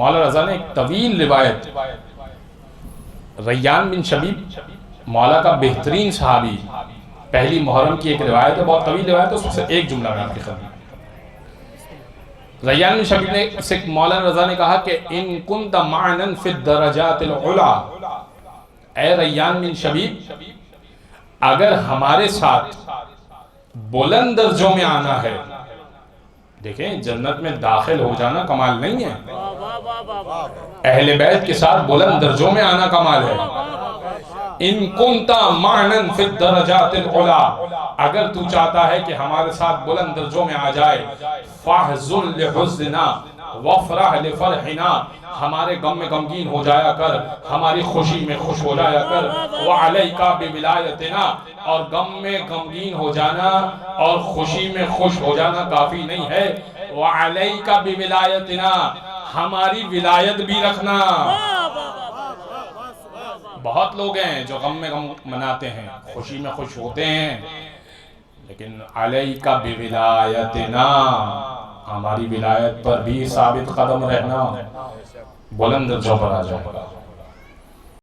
مولا رضا نے ایک طویل روایت، ریان بن شبیب مولا کا بہترین صحابی، پہلی محرم کی ایک روایت ہے، بہت طویل روایت ہے، اس میں سے ایک جملہ میں آپ کی خدمت۔ ریان بن شبیب نے سے مولا رضا نے کہا کہ ان کنت معنا فی الدرجات العلا، اے ریان بن شبیب اگر ہمارے ساتھ بلند درجوں میں آنا ہے، دیکھیں جنت میں داخل ہو جانا کمال نہیں ہے، اہل بیت کے ساتھ بلند درجوں میں آنا کمال ہے۔ ان کنت معنا فی الدرجات العلا، اگر تو چاہتا ہے کہ ہمارے ساتھ بلند درجوں میں آ جائے، فاحزن لحزننا وافرح لفرحنا، ہمارے غم میں غمگین ہو جایا کر، ہماری خوشی میں خوش ہو جایا کر، وعلیک بولایتنا، اور غم میں غمگین ہو جانا اور خوشی میں خوش ہو جانا کافی نہیں ہے، وعلیک بولایتنا، ہماری ولایت بھی رکھنا۔ بہت لوگ ہیں جو غم میں غم مناتے ہیں، خوشی میں خوش ہوتے ہیں، لیکن علیک بولایتنا، ہماری ولایت پر بھی ثابت قدم رہنا، بلند درجوں پر آ جائے گا۔